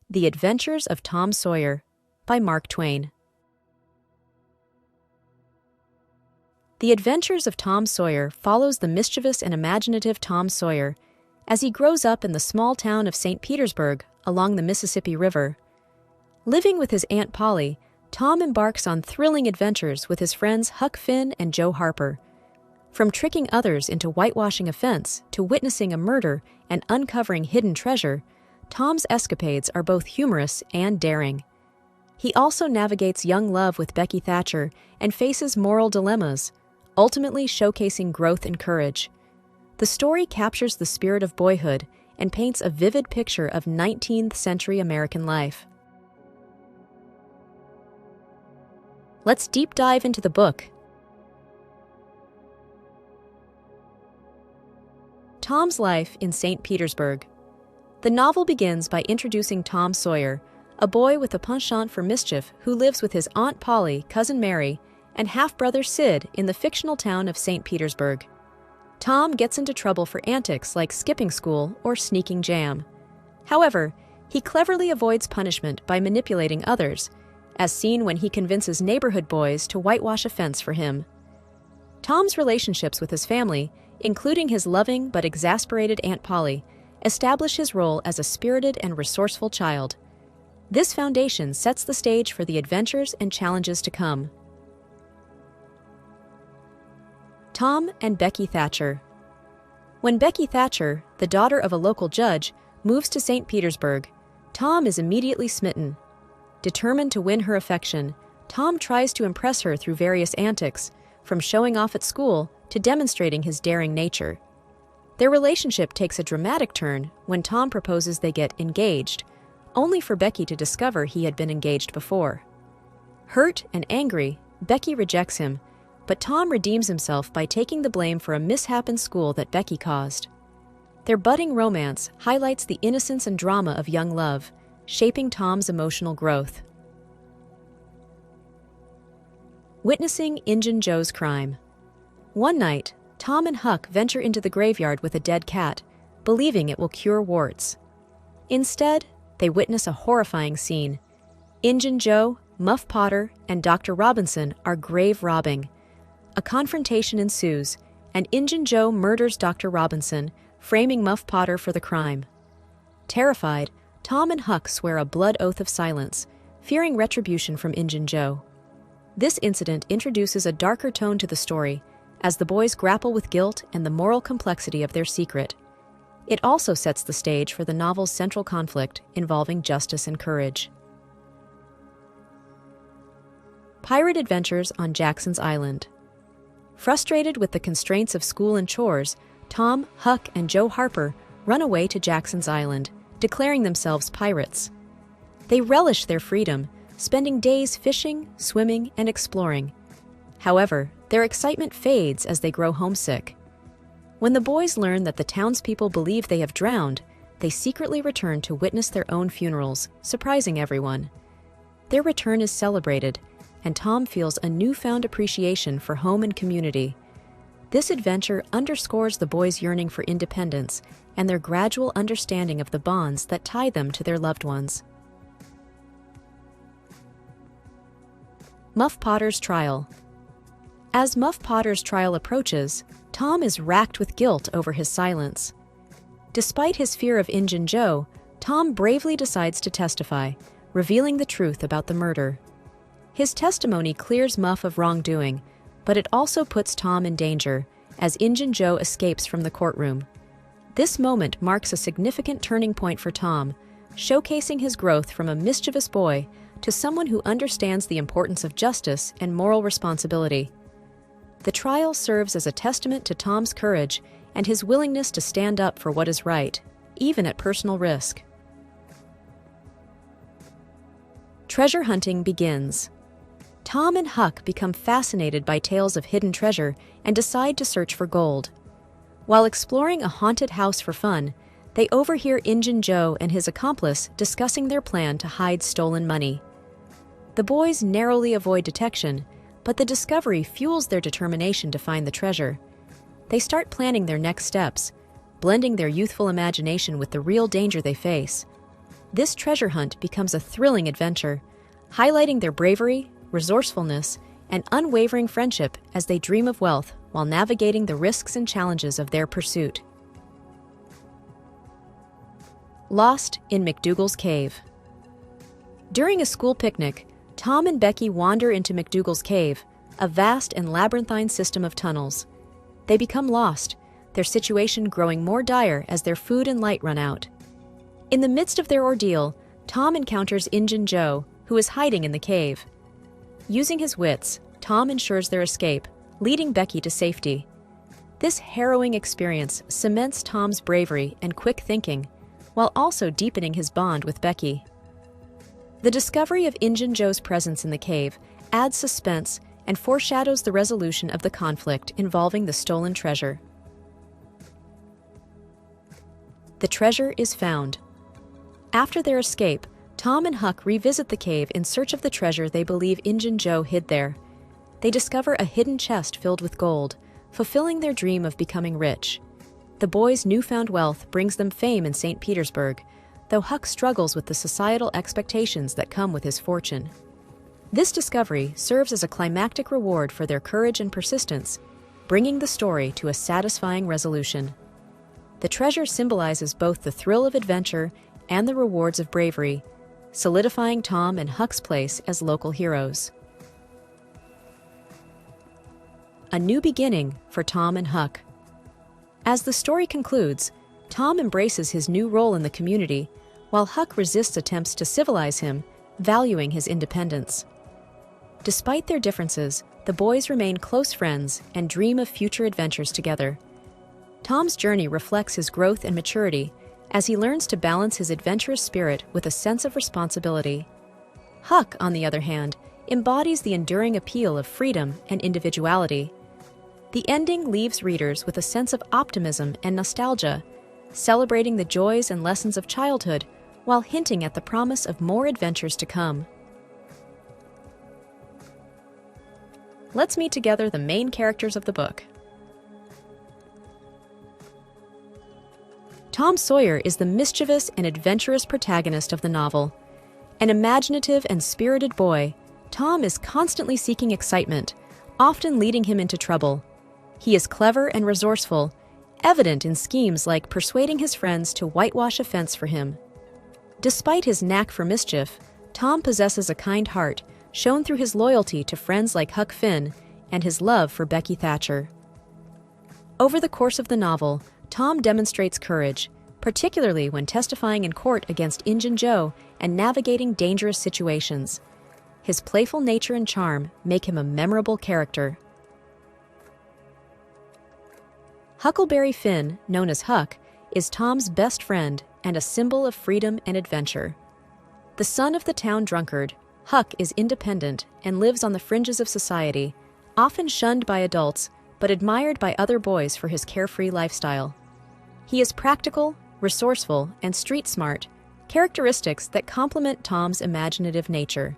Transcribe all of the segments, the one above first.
The Adventures of Tom Sawyer by Mark Twain. The Adventures of Tom Sawyer follows the mischievous and imaginative Tom Sawyer as he grows up in the small town of St. Petersburg along the Mississippi River. Living with his Aunt Polly, Tom embarks on thrilling adventures with his friends Huck Finn and Joe Harper. From tricking others into whitewashing a fence to witnessing a murder and uncovering hidden treasure, Tom's escapades are both humorous and daring. He also navigates young love with Becky Thatcher and faces moral dilemmas, ultimately showcasing growth and courage. The story captures the spirit of boyhood and paints a vivid picture of 19th-century American life. Let's deep dive into the book. Tom's life in St. Petersburg. The novel begins by introducing Tom Sawyer, a boy with a penchant for mischief who lives with his Aunt Polly, Cousin Mary, and half-brother Sid in the fictional town of St. Petersburg. Tom gets into trouble for antics like skipping school or sneaking jam. However, he cleverly avoids punishment by manipulating others, as seen when he convinces neighborhood boys to whitewash a fence for him. Tom's relationships with his family, including his loving but exasperated Aunt Polly, establish his role as a spirited and resourceful child. This foundation sets the stage for the adventures and challenges to come. Tom and Becky Thatcher. When Becky Thatcher, the daughter of a local judge, moves to St. Petersburg, Tom is immediately smitten. Determined to win her affection, Tom tries to impress her through various antics, from showing off at school to demonstrating his daring nature. Their relationship takes a dramatic turn when Tom proposes they get engaged, only for Becky to discover he had been engaged before. Hurt and angry, Becky rejects him, but Tom redeems himself by taking the blame for a mishap in school that Becky caused. Their budding romance highlights the innocence and drama of young love, shaping Tom's emotional growth. Witnessing Injun Joe's crime. One night, Tom and Huck venture into the graveyard with a dead cat, believing it will cure warts. Instead, they witness a horrifying scene. Injun Joe, Muff Potter, and Dr. Robinson are grave robbing. A confrontation ensues, and Injun Joe murders Dr. Robinson, framing Muff Potter for the crime. Terrified, Tom and Huck swear a blood oath of silence, fearing retribution from Injun Joe. This incident introduces a darker tone to the story, as the boys grapple with guilt and the moral complexity of their secret. It also sets the stage for the novel's central conflict involving justice and courage. Pirate Adventures on Jackson's Island. Frustrated with the constraints of school and chores, Tom, Huck, and Joe Harper run away to Jackson's Island, declaring themselves pirates. They relish their freedom, spending days fishing, swimming, and exploring. However, their excitement fades as they grow homesick. When the boys learn that the townspeople believe they have drowned, they secretly return to witness their own funerals, surprising everyone. Their return is celebrated, and Tom feels a newfound appreciation for home and community. This adventure underscores the boys' yearning for independence and their gradual understanding of the bonds that tie them to their loved ones. Muff Potter's trial. As Muff Potter's trial approaches, Tom is racked with guilt over his silence. Despite his fear of Injun Joe, Tom bravely decides to testify, revealing the truth about the murder. His testimony clears Muff of wrongdoing, but it also puts Tom in danger, as Injun Joe escapes from the courtroom. This moment marks a significant turning point for Tom, showcasing his growth from a mischievous boy to someone who understands the importance of justice and moral responsibility. The trial serves as a testament to Tom's courage and his willingness to stand up for what is right, even at personal risk. Treasure hunting begins. Tom and Huck become fascinated by tales of hidden treasure and decide to search for gold. While exploring a haunted house for fun, they overhear Injun Joe and his accomplice discussing their plan to hide stolen money. The boys narrowly avoid detection, but the discovery fuels their determination to find the treasure. They start planning their next steps, blending their youthful imagination with the real danger they face. This treasure hunt becomes a thrilling adventure, highlighting their bravery, resourcefulness, and unwavering friendship as they dream of wealth while navigating the risks and challenges of their pursuit. Lost in McDougal's Cave. During a school picnic, Tom and Becky wander into McDougal's Cave, a vast and labyrinthine system of tunnels. They become lost, their situation growing more dire as their food and light run out. In the midst of their ordeal, Tom encounters Injun Joe, who is hiding in the cave. Using his wits, Tom ensures their escape, leading Becky to safety. This harrowing experience cements Tom's bravery and quick thinking, while also deepening his bond with Becky. The discovery of Injun Joe's presence in the cave adds suspense and foreshadows the resolution of the conflict involving the stolen treasure. The treasure is found. After their escape, Tom and Huck revisit the cave in search of the treasure they believe Injun Joe hid there. They discover a hidden chest filled with gold, fulfilling their dream of becoming rich. The boys' newfound wealth brings them fame in St. Petersburg, though Huck struggles with the societal expectations that come with his fortune. This discovery serves as a climactic reward for their courage and persistence, bringing the story to a satisfying resolution. The treasure symbolizes both the thrill of adventure and the rewards of bravery, solidifying Tom and Huck's place as local heroes. A new beginning for Tom and Huck. As the story concludes, Tom embraces his new role in the community, while Huck resists attempts to civilize him, valuing his independence. Despite their differences, the boys remain close friends and dream of future adventures together. Tom's journey reflects his growth and maturity as he learns to balance his adventurous spirit with a sense of responsibility. Huck, on the other hand, embodies the enduring appeal of freedom and individuality. The ending leaves readers with a sense of optimism and nostalgia, celebrating the joys and lessons of childhood while hinting at the promise of more adventures to come. Let's meet together the main characters of the book. Tom Sawyer is the mischievous and adventurous protagonist of the novel. An imaginative and spirited boy, Tom is constantly seeking excitement, often leading him into trouble. He is clever and resourceful, evident in schemes like persuading his friends to whitewash a fence for him. Despite his knack for mischief, Tom possesses a kind heart, shown through his loyalty to friends like Huck Finn and his love for Becky Thatcher. Over the course of the novel, Tom demonstrates courage, particularly when testifying in court against Injun Joe and navigating dangerous situations. His playful nature and charm make him a memorable character. Huckleberry Finn, known as Huck, is Tom's best friend and a symbol of freedom and adventure. The son of the town drunkard, Huck is independent and lives on the fringes of society, often shunned by adults but admired by other boys for his carefree lifestyle. He is practical, resourceful, and street smart, characteristics that complement Tom's imaginative nature.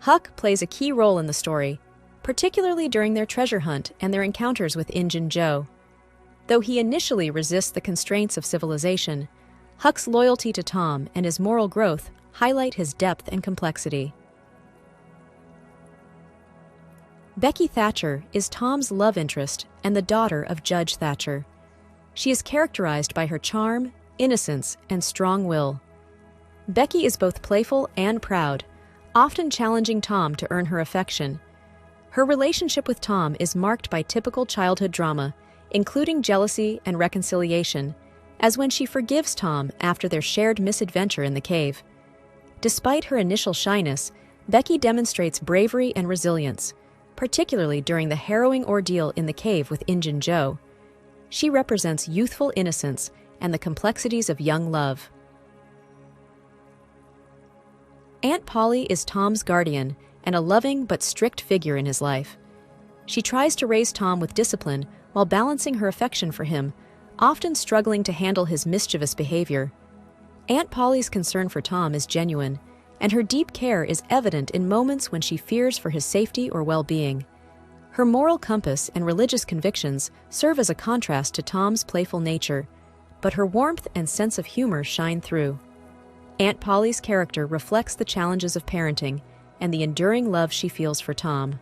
Huck plays a key role in the story, particularly during their treasure hunt and their encounters with Injun Joe. Though he initially resists the constraints of civilization, Huck's loyalty to Tom and his moral growth highlight his depth and complexity. Becky Thatcher is Tom's love interest and the daughter of Judge Thatcher. She is characterized by her charm, innocence, and strong will. Becky is both playful and proud, often challenging Tom to earn her affection. Her relationship with Tom is marked by typical childhood drama, including jealousy and reconciliation, as when she forgives Tom after their shared misadventure in the cave. Despite her initial shyness, Becky demonstrates bravery and resilience, particularly during the harrowing ordeal in the cave with Injun Joe. She represents youthful innocence and the complexities of young love. Aunt Polly is Tom's guardian and a loving but strict figure in his life. She tries to raise Tom with discipline while balancing her affection for him, often struggling to handle his mischievous behavior. Aunt Polly's concern for Tom is genuine, and her deep care is evident in moments when she fears for his safety or well-being. Her moral compass and religious convictions serve as a contrast to Tom's playful nature, but her warmth and sense of humor shine through. Aunt Polly's character reflects the challenges of parenting and the enduring love she feels for Tom.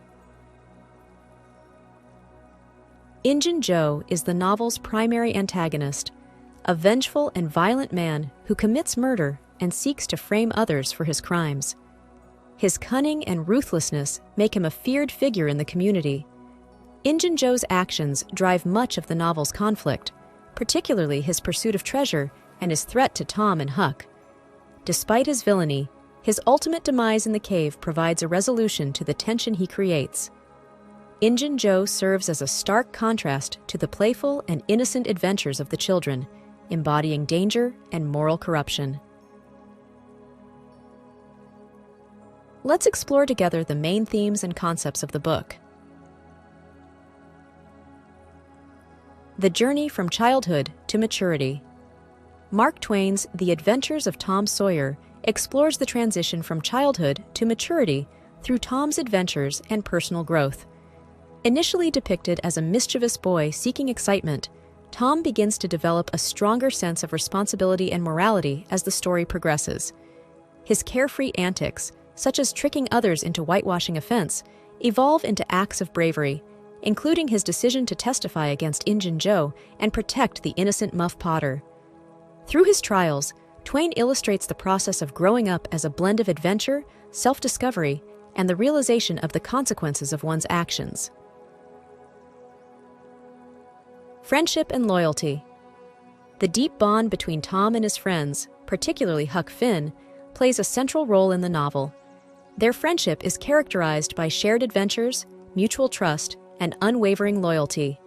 Injun Joe is the novel's primary antagonist, a vengeful and violent man who commits murder and seeks to frame others for his crimes. His cunning and ruthlessness make him a feared figure in the community. Injun Joe's actions drive much of the novel's conflict, particularly his pursuit of treasure and his threat to Tom and Huck. Despite his villainy, his ultimate demise in the cave provides a resolution to the tension he creates. Injun Joe serves as a stark contrast to the playful and innocent adventures of the children, embodying danger and moral corruption. Let's explore together the main themes and concepts of the book. The journey from childhood to maturity. Mark Twain's The Adventures of Tom Sawyer explores the transition from childhood to maturity through Tom's adventures and personal growth. Initially depicted as a mischievous boy seeking excitement, Tom begins to develop a stronger sense of responsibility and morality as the story progresses. His carefree antics, such as tricking others into whitewashing a fence, evolve into acts of bravery, including his decision to testify against Injun Joe and protect the innocent Muff Potter. Through his trials, Twain illustrates the process of growing up as a blend of adventure, self-discovery, and the realization of the consequences of one's actions. Friendship and loyalty. The deep bond between Tom and his friends, particularly Huck Finn, plays a central role in the novel. Their friendship is characterized by shared adventures, mutual trust, and unwavering loyalty.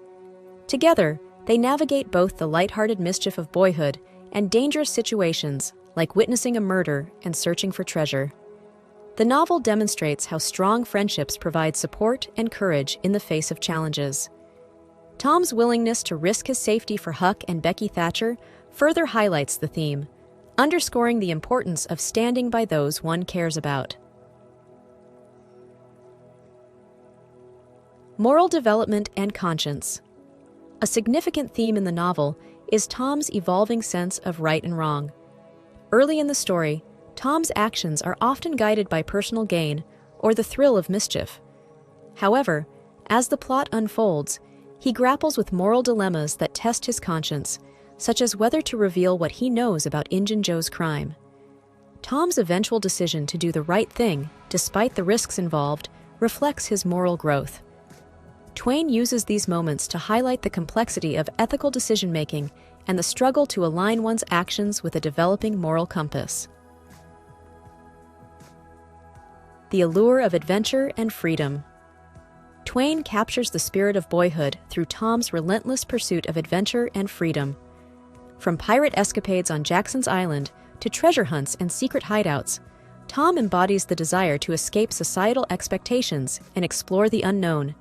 Together, they navigate both the lighthearted mischief of boyhood and dangerous situations like witnessing a murder and searching for treasure. The novel demonstrates how strong friendships provide support and courage in the face of challenges. Tom's willingness to risk his safety for Huck and Becky Thatcher further highlights the theme, underscoring the importance of standing by those one cares about. Moral development and conscience. A significant theme in the novel is Tom's evolving sense of right and wrong. Early in the story, Tom's actions are often guided by personal gain or the thrill of mischief. However, as the plot unfolds, he grapples with moral dilemmas that test his conscience, such as whether to reveal what he knows about Injun Joe's crime. Tom's eventual decision to do the right thing, despite the risks involved, reflects his moral growth. Twain uses these moments to highlight the complexity of ethical decision-making and the struggle to align one's actions with a developing moral compass. The allure of adventure and freedom. Twain captures the spirit of boyhood through Tom's relentless pursuit of adventure and freedom. From pirate escapades on Jackson's Island to treasure hunts and secret hideouts, Tom embodies the desire to escape societal expectations and explore the unknown.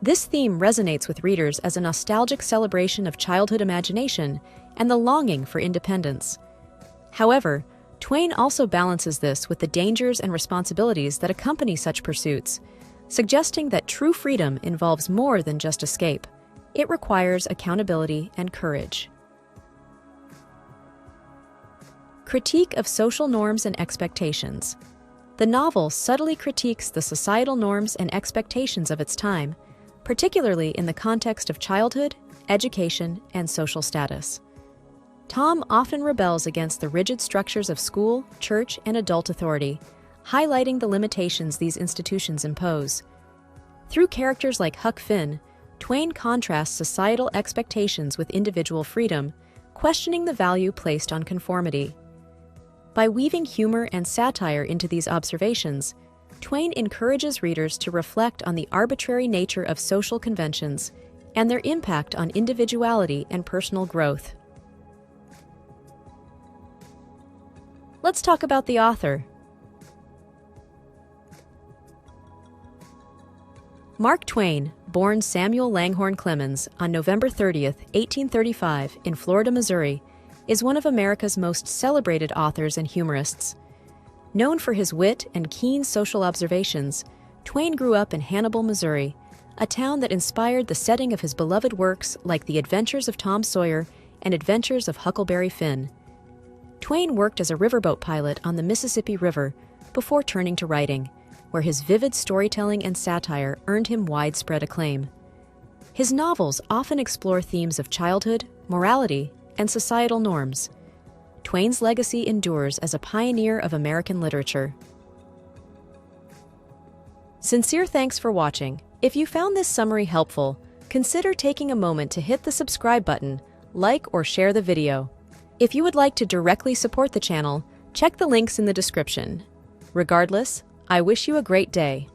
This theme resonates with readers as a nostalgic celebration of childhood imagination and the longing for independence. However, Twain also balances this with the dangers and responsibilities that accompany such pursuits, suggesting that true freedom involves more than just escape. It requires accountability and courage. Critique of social norms and expectations. The novel subtly critiques the societal norms and expectations of its time, particularly in the context of childhood, education, and social status. Tom often rebels against the rigid structures of school, church, and adult authority, highlighting the limitations these institutions impose. Through characters like Huck Finn, Twain contrasts societal expectations with individual freedom, questioning the value placed on conformity. By weaving humor and satire into these observations, Twain encourages readers to reflect on the arbitrary nature of social conventions and their impact on individuality and personal growth. Let's talk about the author. Mark Twain, born Samuel Langhorne Clemens on November 30th, 1835, in Florida, Missouri, is one of America's most celebrated authors and humorists. Known for his wit and keen social observations, Twain grew up in Hannibal, Missouri, a town that inspired the setting of his beloved works like The Adventures of Tom Sawyer and Adventures of Huckleberry Finn. Twain worked as a riverboat pilot on the Mississippi River before turning to writing, where his vivid storytelling and satire earned him widespread acclaim. His novels often explore themes of childhood, morality, and societal norms. Twain's legacy endures as a pioneer of American literature. Sincere thanks for watching. If you found this summary helpful, consider taking a moment to hit the subscribe button, like or share the video. If you would like to directly support the channel, check the links in the description. Regardless, I wish you a great day.